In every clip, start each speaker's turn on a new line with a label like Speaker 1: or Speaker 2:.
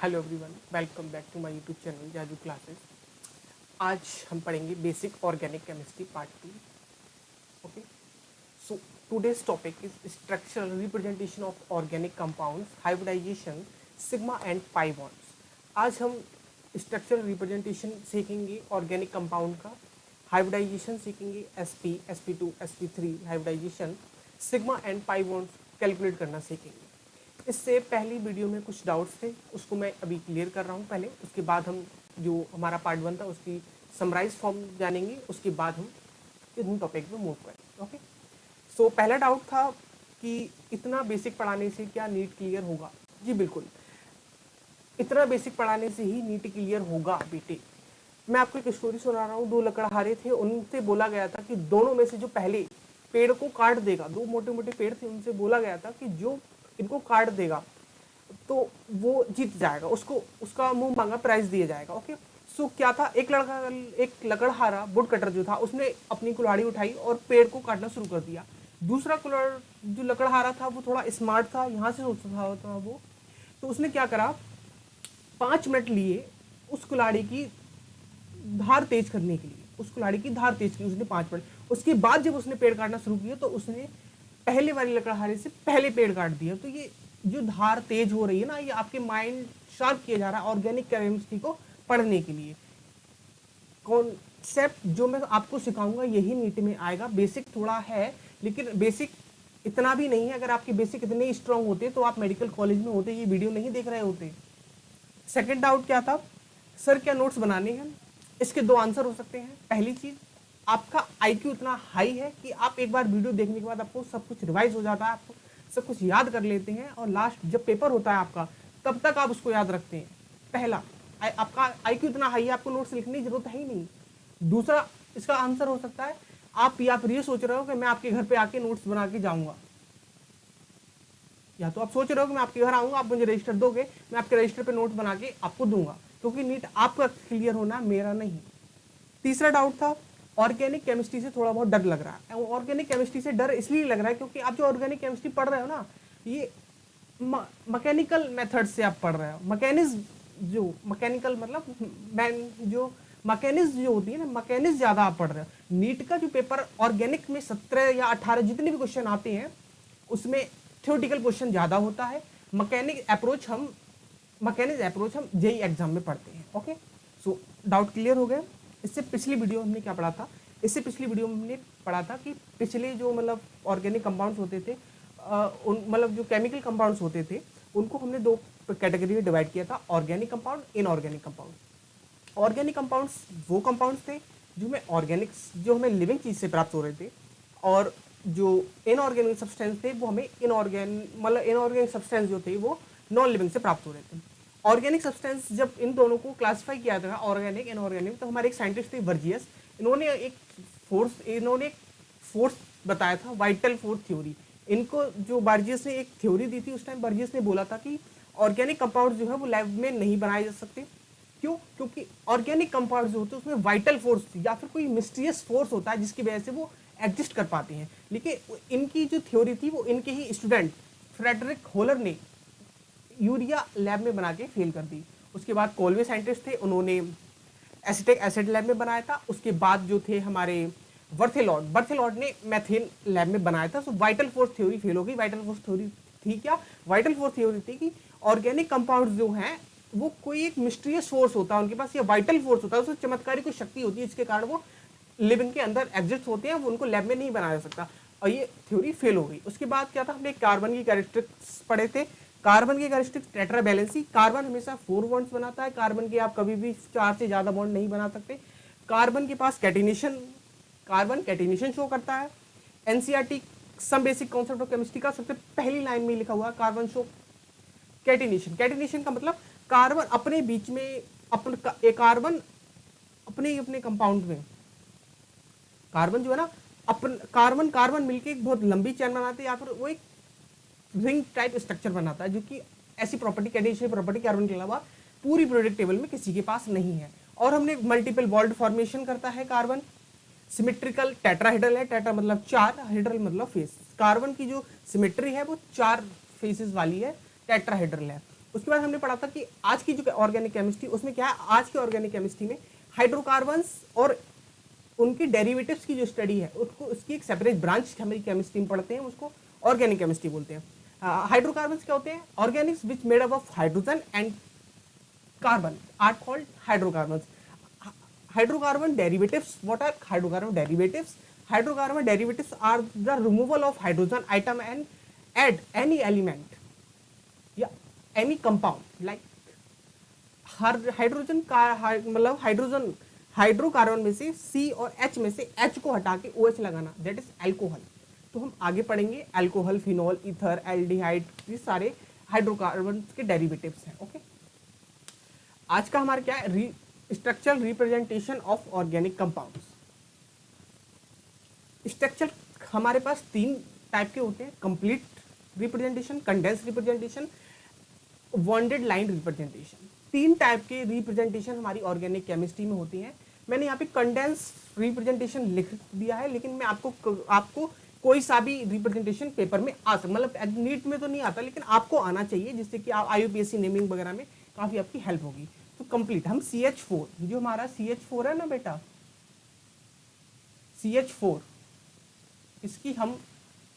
Speaker 1: Hello everyone, welcome back to my YouTube channel Jadu classes. आज हम पढ़ेंगे basic organic chemistry part 2। Okay, so today's topic is structural representation of organic compounds, hybridization, sigma and pi bonds. आज हम structural representation सीखेंगे organic compound का, hybridization सीखेंगे sp, sp2, sp3 hybridization, sigma and pi bonds calculate करना सीखेंगे। इससे पहली video में कुछ डाउट्स थे, उसको मैं अभी क्लियर कर रहा हूँ पहले। उसके बाद हम जो हमारा पार्ट 1 था उसकी समराइज फॉर्म जानेंगे, उसके बाद हम इन टॉपिक पे मूव करेंगे। ओके, सो पहला डाउट था कि इतना बेसिक पढ़ाने से क्या नीट क्लियर होगा। जी बिल्कुल, इतना बेसिक पढ़ाने से ही नीट क्लियर होगा बेटे। मैं आपको एक स्टोरी सुना रहा हूँ। दो लकड़हारे थे, उनसे बोला गया था कि दोनों में से जो पहले पेड़ को काट देगा, दो मोटे मोटे पेड़ थे, उनसे बोला गया था कि जो इनको काट देगा तो वो जीत जाएगा, उसको उसका मुंह मांगा प्राइज दिया जाएगा। ओके, सो क्या था, एक लकड़हारा वुड कटर जो था उसने अपनी कुल्हाड़ी उठाई और पेड़ को काटना शुरू कर दिया। दूसरा जो लकड़हारा था वो थोड़ा स्मार्ट था, यहाँ से सोचता था वो, तो उसने क्या करा, 5 मिनट लिए उस कुल्हाड़ी की धार तेज करने के लिए, उस कुल्हाड़ी की धार तेज की उसने 5 मिनट। उसके बाद जब उसने पेड़ काटना शुरू किया तो उसने पहले वाली लकड़हारे से पहले पेड़ काट दिया। तो ये जो धार तेज हो रही है ना, ये आपके माइंड शार्प किया जा रहा है ऑर्गेनिक केमिस्ट्री को पढ़ने के लिए। कॉन्सेप्ट जो मैं आपको सिखाऊंगा यही नीट में आएगा। बेसिक थोड़ा है, लेकिन बेसिक इतना भी नहीं है। अगर आपके बेसिक इतने स्ट्रांग होते तो आप मेडिकल कॉलेज में होते, ये वीडियो नहीं देख रहे होते। सेकंड डाउट क्या था, सर क्या नोट्स बनाने हैं। इसके दो आंसर हो सकते हैं। पहली चीज, आपका आईक्यू इतना हाई है कि आप एक बार वीडियो देखने के बाद आपको सब कुछ रिवाइज हो जाता है, आपको सब कुछ याद कर लेते हैं, और लास्ट जब पेपर होता है आपका तब तक आप उसको याद रखते हैं। पहला, आपका आईक्यू इतना हाई है, आपको नोट्स लिखने की जरूरत है ही नहीं। दूसरा इसका आंसर हो सकता है, आप या फिर ये सोच रहे हो कि मैं आपके घर पे आके नोट्स बना के जाऊंगा, या तो आप सोच रहे हो कि मैं आपके घर आऊंगा, आप मुझे रजिस्टर दोगे, मैं आपके रजिस्टर पे नोट बना के आपको दूंगा, क्योंकि नीट आपका क्लियर होना, मेरा नहीं। तीसरा डाउट था, ऑर्गेनिक केमिस्ट्री से थोड़ा बहुत डर लग रहा है। ऑर्गेनिक केमिस्ट्री से डर इसलिए लग रहा है क्योंकि आप जो ऑर्गेनिक केमिस्ट्री पढ़ रहे हो ना, ये मैकेनिकल मेथड से आप पढ़ रहे हो। मैकेनिज्म, जो मैकेनिकल मतलब जो मैकेनिज्म जो होती है ना, मैकेनिज्म ज्यादा आप पढ़ रहे हो। नीट का जो पेपर ऑर्गेनिक में 17 या 18 जितने भी क्वेश्चन आते हैं उसमें थ्योरेटिकल क्वेश्चन ज्यादा होता है। मैकेनिक अप्रोच हम जेई एग्जाम में पढ़ते हैं। ओके, सो डाउट क्लियर हो गया। इससे पिछली वीडियो हमने क्या पढ़ा था, इससे पिछली वीडियो में हमने पढ़ा था कि पिछले जो मतलब ऑर्गेनिक कंपाउंड्स होते थे, उन मतलब जो केमिकल कंपाउंड्स होते थे उनको हमने दो कैटेगरी में डिवाइड किया था, organic compound, inorganic compound. Organic compounds वो कंपाउंड्स थे जो हमें लिविंग चीज से प्राप्त हो रहे थे, और जो इनऑर्गेनिक सब्सटेंस थे वो हमें इनऑर्गेनिक सब्सटेंस जो थे वो नॉन लिविंग से प्राप्त हो रहे थे। ऑर्गेनिक सब्सटेंस जब इन दोनों को क्लासिफाई किया था, ऑर्गेनिक इनऑर्गेनिक, तो हमारे एक साइंटिस्ट थे वर्जियस। इन्होंने एक फोर्स बताया था, वाइटल फोर्स थ्योरी। इनको जो वर्जियस ने एक थ्योरी दी थी, उस टाइम वर्जियस ने बोला था कि ऑर्गेनिक कंपाउंड जो है वो लैब में नहीं बनाए जा सकते। क्यों? क्योंकि ऑर्गेनिक कंपाउंड जो होते हैं उसमें वाइटल फोर्स या फिर कोई मिस्टीरियस फोर्स होता है जिसकी वजह से वो एग्जिस्ट कर पाते हैं। लेकिन इनकी जो थ्योरी थी वो इनके ही स्टूडेंट फ्रेडरिक होलर ने यूरिया लैब में बना के फेल कर दी। उसके बाद कोलवे साइंटिस्ट थे, उन्होंने एसिटिक एसिड लैब में बनाया था। उसके बाद जो थे हमारे बर्थेलॉर्ड ने मैथेन लैब में बनाया था। सो वाइटल फोर्स थ्योरी फेल हो गई। वाइटल फोर्स थ्योरी थी क्या? वाइटल फोर्स थ्योरी थी कि ऑर्गेनिक कंपाउंड जो हैं वो कोई एक मिस्टीरियस फोर्स होता है उनके पास, या वाइटल फोर्स होता है, उसमें चमत्कारी कोई शक्ति होती है जिसके कारण वो लिविंग के अंदर एग्जिस्ट होते हैं, वो उनको लैब में नहीं बनाया जा सकता। और ये थ्योरी फेल हो गई। उसके बाद क्या था, हमने कार्बन की कैरेक्टरिस्टिक्स पढ़े थे। कार्बन की कैरेक्टरिस्टिक्स टेट्रा बैलेंसी, कार्बन हमेशा 4 बॉन्ड्स बनाता है। कार्बन के आप कभी भी 4 से ज्यादा बॉन्ड नहीं बना सकते। कार्बन के पास कार्बन कैटिनेशन शो करता है। NCERT some basic concept of chemistry का सबसे पहली लाइन में लिखा हुआ कार्बन शो कैटिनेशन। कैटिनेशन का मतलब कार्बन अपने बीच में कार्बन अपने कंपाउंड में, कार्बन जो है ना, कार्बन मिलके एक बहुत लंबी चेन बनाते हैं, या फिर वो एक रिंग टाइप स्ट्रक्चर बनाता है, जो कि ऐसी प्रॉपर्टी, कैडेशियन प्रॉपर्टी कार्बन के अलावा पूरी पीरियोडिक टेबल में किसी के पास नहीं है। और हमने मल्टीपल बॉन्ड फॉर्मेशन करता है कार्बन। सिमेट्रिकल टेट्राहेड्रल है, टेट्रा मतलब 4, हेड्रल मतलब फेस। कार्बन की जो सिमेट्री है वो 4 फेसेस वाली है, टेट्राहेड्रल है। उसके बाद हमने पढ़ा था कि आज की जो ऑर्गेनिक केमिस्ट्री, उसमें क्या है, आज की ऑर्गेनिक केमिस्ट्री में हाइड्रोकार्बन्स और उनकी डेरिवेटिव्स की जो स्टडी है उसको, उसकी एक सेपरेट ब्रांच हमारी केमिस्ट्री में पढ़ते हैं, उसको ऑर्गेनिक केमिस्ट्री बोलते हैं। हाइड्रोकार्बन्स क्या होते हैं? Organics which made up of hydrogen and carbon are called hydrocarbons. Hydrocarbon derivatives, what are hydrocarbon derivatives? Hydrocarbon derivatives are the removal of hydrogen atom and add any element, yeah, any compound like hydrogen का मतलब hydrogen, hydrocarbon में से C और H में से H को हटा के OH लगाना, दैट इज एल्कोहल. तो हम आगे पढ़ेंगे एल्कोहल, फिनॉल, ईथर, एल्डिहाइड, ये सारे हाइड्रोकार्बन के डेरिवेटिव्स हैं. ओके, आज का हमारा क्या है, structural representation of organic compounds. Structure हमारे पास तीन टाइप के होते हैं, complete representation, condense representation, bonded line representation. तीन टाइप के रिप्रेजेंटेशन हमारी ऑर्गेनिक केमिस्ट्री में होती हैं. मैंने यहाँ पे कंडेंस रिप्रेजेंटेशन लिख दिया है, लेकिन मैं आपको कोई सा भी रिप्रेजेंटेशन पेपर में आ सकता, मतलब नीट में तो नहीं आता, लेकिन आपको आना चाहिए, जिससे कि आप IUPAC नेमिंग वगैरह में काफ़ी आपकी हेल्प होगी. तो कंप्लीट, हम CH4, जो हमारा CH4 है ना बेटा, CH4, इसकी हम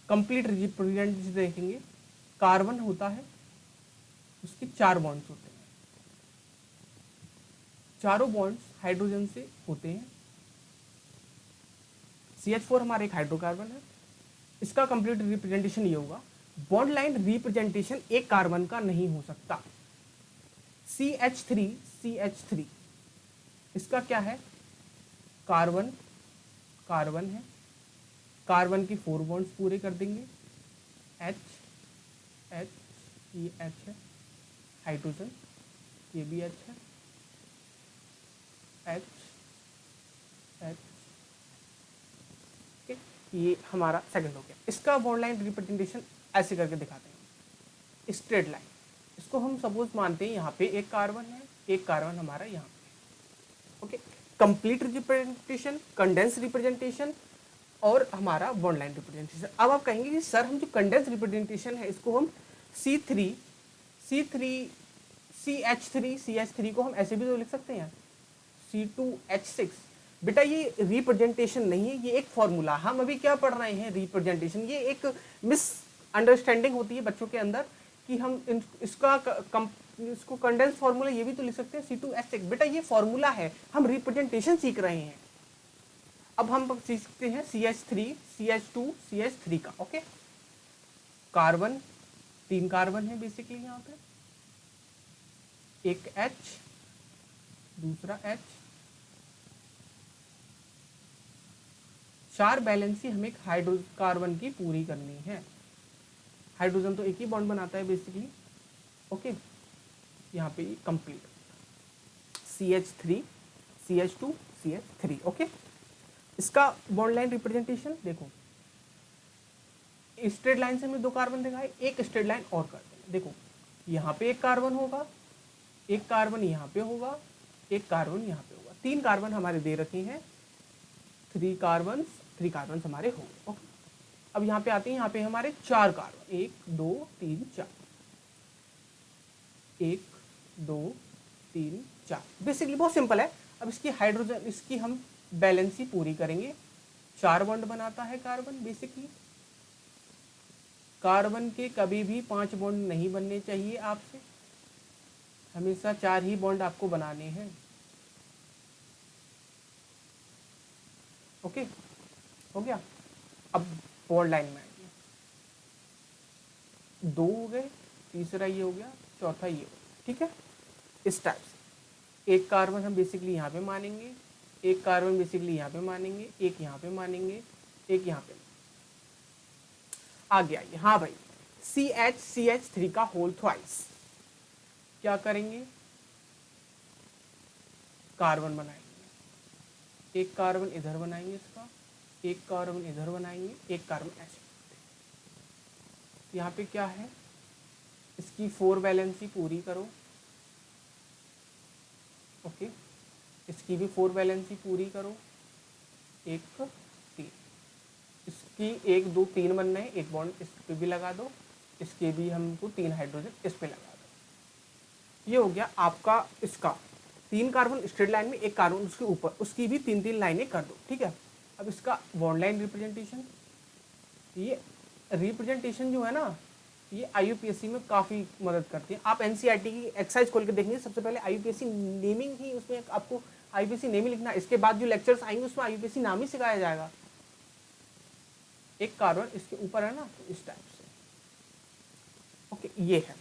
Speaker 1: कंप्लीट रिप्रेजेंटेशन देखेंगे. कार्बन होता है, उसके 4 बॉन्ड्स होते हैं, चारों बॉन्ड्स हाइड्रोजन से होते हैं. CH4 हमारा एक हाइड्रोकार्बन है. इसका कंप्लीट रिप्रेजेंटेशन ये होगा. बॉन्ड लाइन रिप्रेजेंटेशन एक कार्बन का नहीं हो सकता. CH3, इसका क्या है, कार्बन, कार्बन है, कार्बन की 4 बॉन्ड्स पूरे कर देंगे. H, ये H है, हाइड्रोजन, ये भी H है, H, ये हमारा सेकंड हो गया. इसका बॉन्ड लाइन रिप्रेजेंटेशन ऐसे करके दिखाते हैं, स्ट्रेट लाइन. इसको हम सपोज मानते हैं यहाँ पे एक कार्बन है, एक कार्बन हमारा यहाँ पे. Okay, complete representation, condense representation और हमारा बॉन्ड लाइन रिप्रेजेंटेशन. अब आप कहेंगे कि सर हम जो कंडेंस रिप्रेजेंटेशन है इसको हम CH3 को हम ऐसे भी तो लिख सकते हैं, C2H6. बेटा ये रिप्रेजेंटेशन नहीं है, ये एक फॉर्मूला. हम अभी क्या पढ़ रहे हैं, रिप्रेजेंटेशन. ये एक मिस अंडरस्टैंडिंग होती है बच्चों के अंदर कि हम इसको कंडेंस फॉर्मूला ये भी तो लिख सकते हैं, C2H6. बेटा ये फॉर्मूला है, हम रिप्रेजेंटेशन सीख रहे हैं. अब हम सीखते हैं CH3, CH2, CH3 का. ओके, कार्बन, 3 कार्बन है बेसिकली यहाँ पे, एक H, दूसरा H, 4 बैलेंसी हमें हाइड्रोकार्बन की पूरी करनी है. हाइड्रोजन तो एक ही बॉन्ड बनाता है बेसिकली. ओके, यहाँ पे complete CH3, CH2, CH3. Okay, इसका बॉन्ड लाइन रिप्रेजेंटेशन देखो, स्ट्रेट लाइन से हमने 2 कार्बन दिखाए, एक स्ट्रेट लाइन और कर दें. देखो यहाँ पे एक कार्बन होगा, एक कार्बन यहाँ पे होगा, एक कार्बन यहाँ पे होगा. 3 कार्बन हमारे दे रखे हैं, 3 कार्बन हमारे हो गए. ओके, अब यहाँ पे आते हैं, यहाँ पे हमारे 4 कार्बन, 1 2 3 4, 1 2 3 4. बेसिकली बहुत सिंपल है. अब इसकी हाइड्रोजन, इसकी हम बैलेंसी पूरी करेंगे. 4 बॉन्ड बनाता है कार्बन बेसिकली. कार्बन के कभी भी 5 बॉन्ड नहीं बनने चाहिए आपसे, हमेशा 4 ही बॉन्ड आपको बनाने हैं. ओके, हो गया. अब बॉन्ड लाइन में आएंगे, 2 हो गए, तीसरा ये हो गया, चौथा ये हो गया. ठीक है, इस टाइप से एक कार्बन हम बेसिकली यहाँ पे मानेंगे, एक कार्बन बेसिकली यहाँ पे मानेंगे, एक यहाँ पे मानेंगे, एक यहाँ पे. आगे आइए. हाँ भाई, CH3 का होल ट्वाइस क्या करेंगे, कार्बन बनाएंगे, एक कार्बन इधर बनाएंगे इसका, एक कार्बन इधर बनाएंगे, एक कार्बन ऐसे. यहाँ पे क्या है, इसकी 4 बैलेंसी पूरी करो. ओके, इसकी भी 4 बैलेंसी पूरी करो, 1 3. इसकी 1 2 3 बनना है, एक बॉन्ड इस पे भी लगा दो, इसके भी हमको 3 हाइड्रोजन इस पे लगा दो. ये हो गया आपका इसका 3 कार्बन स्ट्रेट लाइन में, 1 कार्बन उसके ऊपर, उसकी भी 3-3 लाइनें कर दो, ठीक है। अब इसका बॉन्ड लाइन रिप्रेजेंटेशन, ये रिप्रेजेंटेशन जो है ना, ये IUPAC में काफ़ी मदद करती है। आप NCERT की एक्सरसाइज खोल के देखेंगे, सबसे पहले IUPAC नेमिंग ही, उसमें आपको IUPAC नेमिंग लिखना, इसके बाद जो लेक्चर्स आएंगे उसमें IUPAC नाम ही सिखाया जाएगा। एक कार्बन इसके ऊपर है ना, तो इस टाइप से, ओके। ये है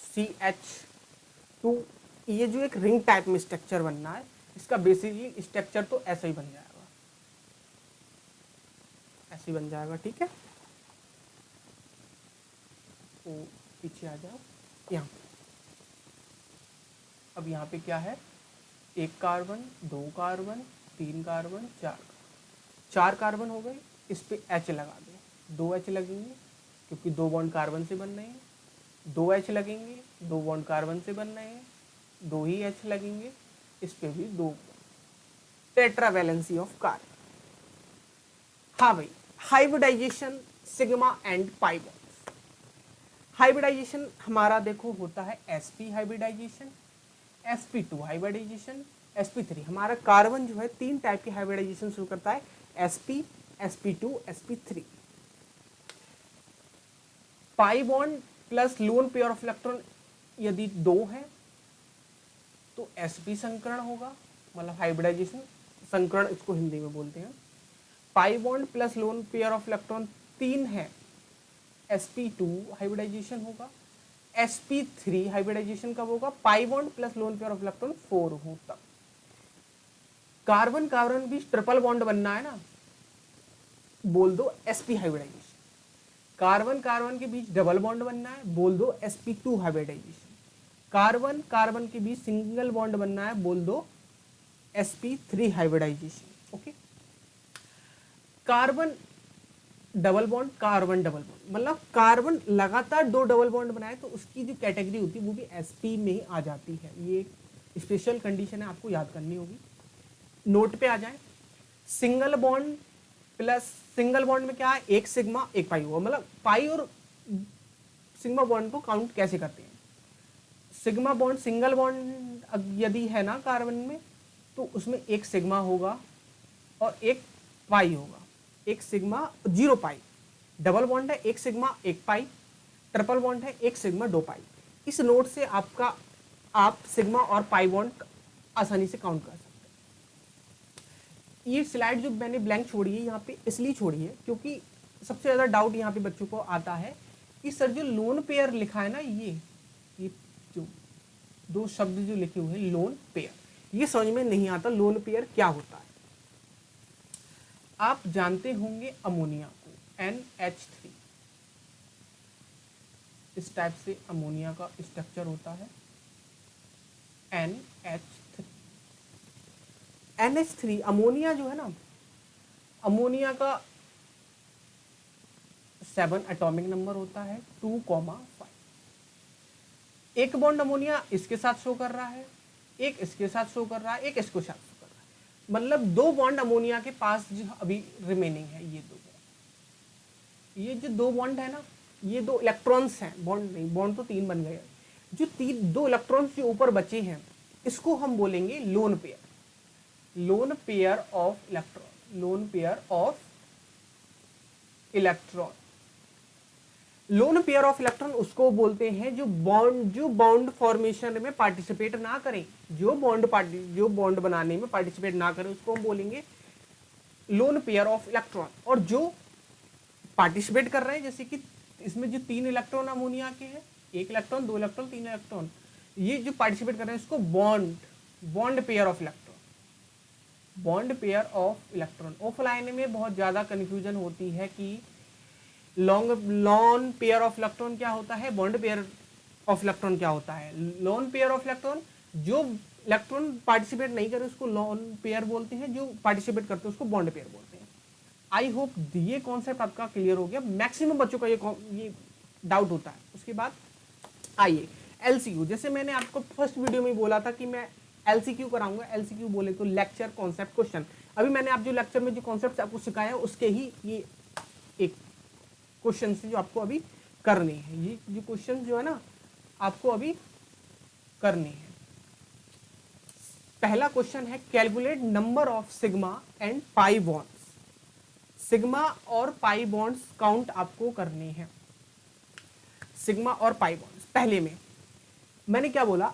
Speaker 1: CH2, ये जो एक रिंग टाइप में स्ट्रक्चर बनना है, इसका बेसिकली स्ट्रक्चर तो ऐसा ही बन जाएगा, ऐसे ही बन जाएगा, ठीक है। तो पीछे आ जाओ यहाँ। अब यहाँ पे क्या है, 1 कार्बन, 2 कार्बन, 3 कार्बन, 4 कार्बन हो गए, इस पे H लगा दो, 2 H लगेंगे क्योंकि 2 बॉन्ड कार्बन से बन रहे हैं, 2 H लगेंगे, 2 बॉन्ड कार्बन से बन रहे हैं, 2 ही H लगेंगे, इस पे भी 2, टेट्रावैलेंसी ऑफ कार्बन। हाँ भाई, hybridization sigma and pi bonds. Hybridization हमारा देखो होता है sp hybridisation, sp2 hybridisation, sp3। हमारा कार्बन जो है 3 टाइप की हाइब्रिडाइजेशन शुरू करता है, sp, sp2, sp3। Pi bond plus lone pair of electron यदि 2 है तो sp संकरण होगा, मतलब हाइब्रिडाइजेशन संकरण इसको हिंदी में बोलते हैं। Pi bond plus lone pair of electron 3 है, sp2 हाइब्रिडाइजेशन होगा। sp3 हाइब्रिडाइजेशन कब होगा, pi bond plus lone pair of electron 4 हो तब। कार्बन कार्बन भी ट्रिपल बॉन्ड बनना है ना, बोल दो sp हाइब्रिडाइजेशन। कार्बन कार्बन के बीच डबल बॉन्ड बनना है, बोल दो sp2 हाइब्रिडाइजेशन। कार्बन कार्बन के बीच सिंगल बॉन्ड बनना है, बोल दो sp3 hybridization, okay. Carbon double bond, carbon double bond, मतलब कार्बन लगातार 2 डबल बॉन्ड बनाए तो उसकी जो कैटेगरी होती है वो भी sp में ही आ जाती है। ये स्पेशल कंडीशन है, आपको याद करनी होगी। नोट पे आ जाए, single bond plus single bond में क्या है, 1 सिग्मा 1 पाई होगा, मतलब पाई और सिग्मा बॉन्ड को काउंट कैसे करते हैं। सिग्मा बॉन्ड, सिंगल बॉन्ड यदि है ना कार्बन में, तो उसमें 1 सिग्मा होगा और 1 पाई होगा, 1 सिग्मा 0 पाई। डबल बॉन्ड है 1 सिग्मा 1 पाई, ट्रिपल बॉन्ड है 1 सिग्मा 2 पाई। इस नोट से आप सिग्मा और पाई बॉन्ड आसानी से काउंट कर सकते हैं। ये स्लाइड जो मैंने ब्लैंक छोड़ी है यहाँ पे इसलिए छोड़ी है क्योंकि सबसे ज़्यादा डाउट यहाँ पे बच्चों को आता है कि सर जो लोन पेयर लिखा है ना, ये जो 2 शब्द जो लिखे हुए हैं लोन पेयर, ये समझ में नहीं आता लोन पेयर क्या होता है। आप जानते होंगे अमोनिया को, NH3, इस टाइप से अमोनिया का स्ट्रक्चर होता है, NH3। NH3 अमोनिया जो है ना, अमोनिया का 7 एटॉमिक नंबर होता है, 2,5। एक बॉन्ड अमोनिया इसके साथ शो कर रहा है, एक इसके साथ शो कर रहा है, एक इसको साथ शो कर रहा है, मतलब 2 बॉन्ड अमोनिया के पास जो अभी रिमेनिंग है, ये 2 बॉन्ड, ये जो 2 बॉन्ड है ना, ये 2 इलेक्ट्रॉन्स हैं, बॉन्ड नहीं, बॉन्ड तो 3 बन गए, जो 2 इलेक्ट्रॉन्स जो ऊपर बचे हैं इसको हम बोलेंगे lone pair, lone pair of electron, lone pair of electron. Lone pair of electron उसको बोलते हैं जो बॉन्ड फॉर्मेशन में पार्टिसिपेट ना करें, जो बॉन्ड बनाने में पार्टिसिपेट ना करें उसको हम बोलेंगे लोन पेयर ऑफ इलेक्ट्रॉन। और जो पार्टिसिपेट कर रहे हैं, जैसे कि इसमें जो 3 इलेक्ट्रॉन अमोनिया के हैं, 1 इलेक्ट्रॉन, 2 इलेक्ट्रॉन, 3 इलेक्ट्रॉन, ये जो पार्टिसिपेट कर रहे हैं इसको bond pair of electron, bond pair of electron. Offline में बहुत ज़्यादा कन्फ्यूजन होती है कि लॉन पेयर ऑफ इलेक्ट्रॉन क्या होता है, बॉन्ड पेयर ऑफ इलेक्ट्रॉन क्या होता है। लॉन पेयर ऑफ इलेक्ट्रॉन, जो इलेक्ट्रॉन पार्टिसिपेट नहीं करे उसको लॉन पेयर बोलते हैं, जो पार्टिसिपेट करते हैं उसको बॉन्ड पेयर बोलते हैं। आई होप ये कॉन्सेप्ट आपका क्लियर हो गया। मैक्सिमम बच्चों का ये डाउट होता है। उसके बाद आइए LCQ, जैसे मैंने आपको फर्स्ट वीडियो में बोला था कि मैं LCQ कराऊंगा। LCQ बोले तो लेक्चर कॉन्सेप्ट क्वेश्चन। अभी मैंने आप जो लेक्चर में जो कॉन्सेप्ट आपको सिखाया उसके ही ये एक क्वेश्चन से जो आपको अभी करने हैं, ये जो क्वेश्चन जो है ना आपको अभी करनी है। पहला क्वेश्चन है calculate number of sigma and pi bonds. Sigma और पाई बॉन्ड्स काउंट आपको करनी है। सिग्मा और पाई बॉन्ड्स पहले में मैंने क्या बोला,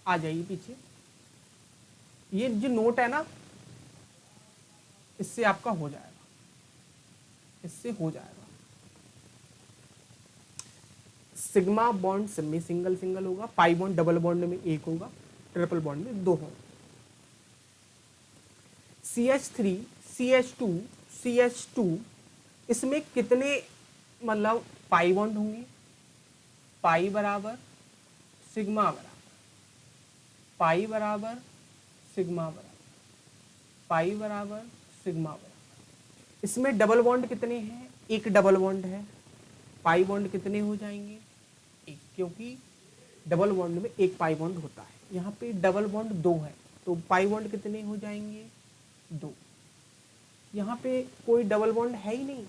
Speaker 1: आ जाइए पीछे, ये जो नोट है ना इससे आपका हो जाएगा, इससे हो जाएगा। सिग्मा बॉन्ड में सिंगल सिंगल होगा, पाई बॉन्ड डबल बॉन्ड में एक होगा, ट्रिपल बॉन्ड में दो होगा। CH3 CH2 CH2 इसमें कितने मतलब पाई बॉन्ड होंगे? पाई बराबर सिग्मा बराबर पाई बराबर सिग्मा बराबर पाई बराबर सिग्मा बराबर। इसमें डबल बॉन्ड कितने हैं? एक डबल बॉन्ड है। पाई बॉन्ड कितने हो जाएंगे? एक, क्योंकि डबल बॉन्ड में एक पाई बॉन्ड होता है। यहाँ पे डबल बॉन्ड दो है तो पाई बॉन्ड कितने हो जाएंगे? दो। यहाँ पे कोई डबल बॉन्ड है ही नहीं,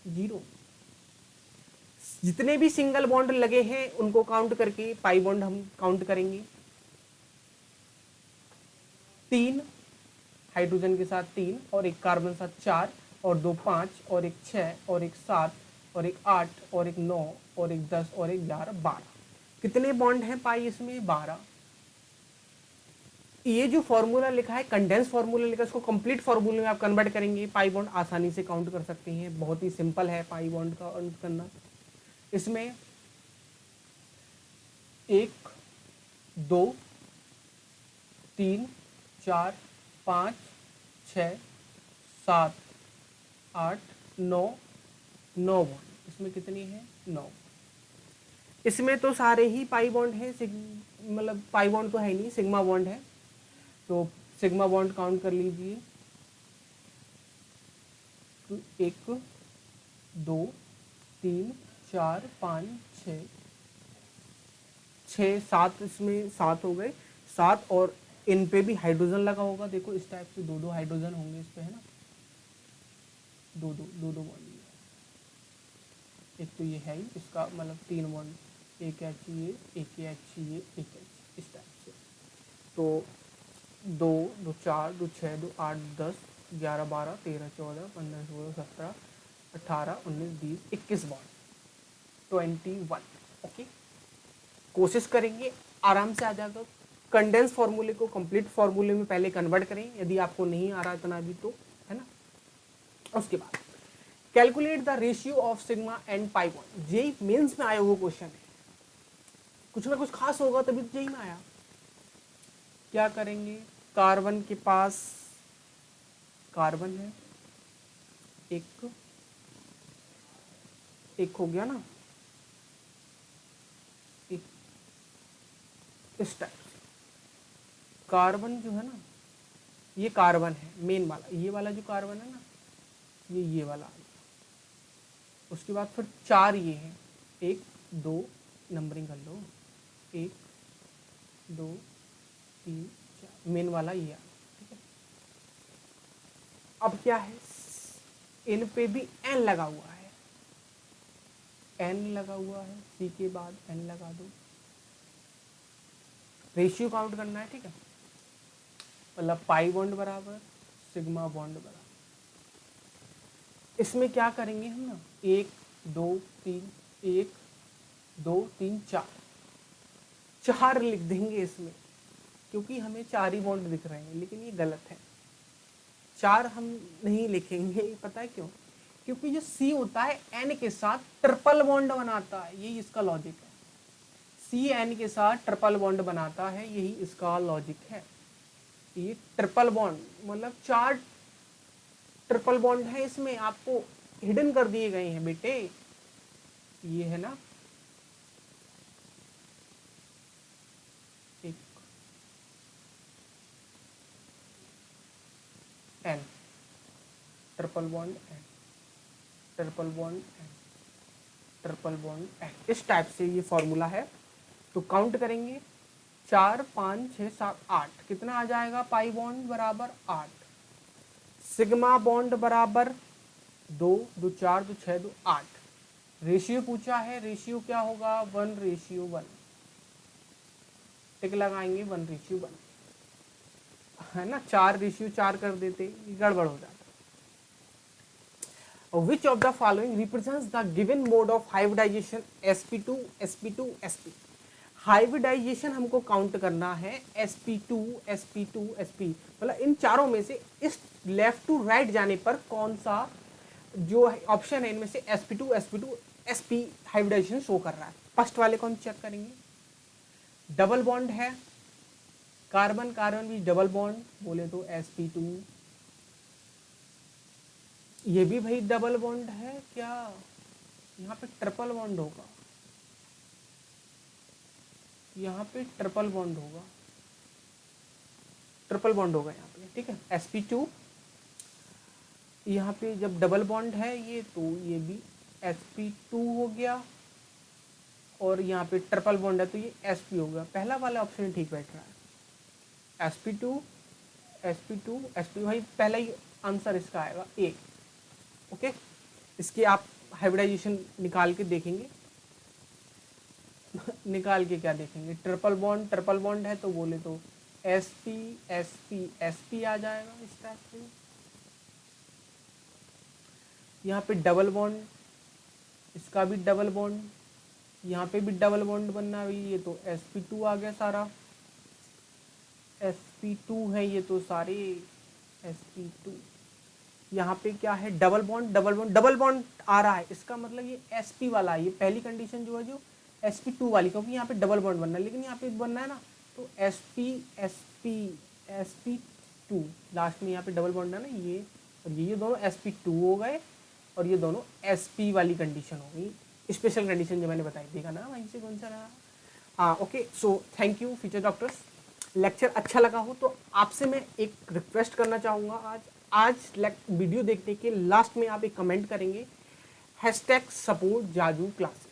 Speaker 1: जीरो। जितने भी सिंगल बॉन्ड लगे हैं उनको काउंट करके पाई बॉन्ड हम काउंट करेंगे। 3 हाइड्रोजन के साथ 3 और एक कार्बन के साथ 4 और 2 5 और एक 6 और एक 7 और एक 8 और एक 9 और एक 10 और एक 11 12। कितने बॉन्ड हैं पाई इसमें? 12। ये जो फॉर्मूला लिखा है कंडेंस फॉर्मूला लिखा है, इसको कंप्लीट फॉर्मूले में आप कन्वर्ट करेंगे, पाई बॉन्ड आसानी से काउंट कर सकते हैं। बहुत ही सिंपल है पाई बॉन्ड का काउंट करना। इसमें 1 2 3 4 5 6 7 8 9 9 बॉन्ड। इसमें कितनी है? 9। इसमें तो सारे ही पाई बॉन्ड हैं, मतलब पाई बॉन्ड तो है नहीं, सिग्मा बॉन्ड है। तो सिग्मा बॉन्ड काउंट कर लीजिए। 1 2 3 4 5 6 6 7, इसमें 7 हो गए। 7 और इन पे भी हाइड्रोजन लगा होगा, देखो इस टाइप से 2 2 हाइड्रोजन होंगे इस पे, है ना, 2 2 बॉन्ड। एक तो ये है ही, इसका मतलब 3 बॉन्ड, एक एच ये, एक एच ये, एक एच, इस टाइप से। तो 2 2 4 2 6 2 8 10 11 12 13 14 15 16 17 18 19 20 21 बॉन्ड, 21। ओके, कोशिश करेंगे आराम से आ जाएगा। कंडेंस फॉर्मूले को कंप्लीट फॉर्मूले में पहले कन्वर्ट करें, यदि आपको नहीं आ रहा इतना भी तो, है ना। उसके बाद calculate the ratio of sigma and pi bond. JEE Mains में आया हुआ क्वेश्चन है, कुछ ना कुछ खास होगा तभी तो जेई में आया। क्या करेंगे? कार्बन के पास कार्बन है, एक हो गया ना, एक इस टाइप से। कार्बन जो है ना, ये कार्बन है मेन वाला, ये वाला जो कार्बन है ना, ये वाला आ गया। उसके बाद फिर 4 ये हैं, 1 2 नंबरिंग कर लो, 1 2 3 4, मेन वाला ये आ गया, ठीक है। अब क्या है, इन पे भी एन लगा हुआ है, एन लगा हुआ है, सी के बाद एन लगा दो। रेशियो काउंट करना है, ठीक है। मतलब पाई बॉन्ड बराबर सिग्मा बॉन्ड बराबर। इसमें क्या करेंगे हम ना, 1 2 3 1 2 3 4 लिख देंगे इसमें, क्योंकि हमें 4 ही बॉन्ड दिख रहे हैं, लेकिन ये गलत है। 4 हम नहीं लिखेंगे, पता है क्यों? क्योंकि जो सी होता है एन के साथ ट्रिपल बॉन्ड बनाता है, यही इसका लॉजिक है। सी एन के साथ ट्रिपल बॉन्ड बनाता है, यही इसका लॉजिक है। ये ट्रिपल बॉन्ड मतलब 4 ट्रिपल बॉन्ड है, इसमें आपको हिडन कर दिए गए हैं बेटे, ये है ना, एक N, triple bond N, triple bond N, triple bond N, इस टाइप से ये फॉर्मूला है। तो काउंट करेंगे 4 5 6 7 8, कितना आ जाएगा? पाई बॉन्ड बराबर 8, सिग्मा बॉन्ड बराबर 2 2 4 2 6 2 8। रेशियो पूछा है, रेशियो क्या होगा? 1:1। टिक लगाएंगे 1:1, है ना, 4:4 कर देते, गड़बड़ हो जाता। Which of the following represents the given mode of hybridization sp2 sp2 sp? Hybridization हमको काउंट करना है sp2 sp2 sp, मतलब इन चारों में से इस लेफ्ट टू राइट जाने पर कौन सा जो ऑप्शन है इनमें से sp2 sp2 sp hybridisation show कर रहा है। फर्स्ट वाले को हम चेक करेंगे, डबल बॉन्ड है, कार्बन कार्बन भी डबल बॉन्ड बोले तो sp2, ये भी भाई डबल बॉन्ड है क्या, यहाँ पे ट्रिपल बॉन्ड होगा, यहाँ पे ट्रिपल बॉन्ड होगा, ट्रिपल बॉन्ड होगा यहाँ पे, ठीक है। sp2 यहाँ पे जब डबल बॉन्ड है ये, तो ये भी sp2 हो गया, और यहाँ पे ट्रिपल बॉन्ड है तो ये sp हो गया। पहला वाला ऑप्शन ठीक बैठ रहा है, sp2 sp2 sp, भाई पहला ही आंसर इसका आएगा ए। ओके, इसकी आप हाइब्रिडाइजेशन निकाल के देखेंगे निकाल के क्या देखेंगे, ट्रिपल बॉन्ड है तो बोले तो sp sp sp आ जाएगा इस टाइप से। यहाँ पे डबल बॉन्ड, इसका भी डबल बॉन्ड, यहाँ पे भी डबल बॉन्ड बनना है, ये तो sp2 आ गया सारा, sp2 है ये तो सारे sp2। यहाँ पे क्या है, डबल बॉन्ड आ रहा है, इसका मतलब ये sp वाला है, ये पहली कंडीशन जो है जो sp2 वाली, क्योंकि यहाँ पे डबल बॉन्ड बनना है, लेकिन यहाँ पे बनना है ना, तो sp2 लास्ट में यहाँ पे डबल बॉन्ड है ना, ये और ये दोनों sp2 हो गए, और ये दोनों sp वाली कंडीशन हो गई, स्पेशल कंडीशन जो मैंने बताई, देखा ना वहीं से कौन सा रहा। हाँ okay, so thank you future doctors. Lecture अच्छा लगा हो तो आपसे मैं एक रिक्वेस्ट करना चाहूँगा, आज वीडियो देखने के लास्ट में आप एक कमेंट करेंगे #support जाजू क्लासेस।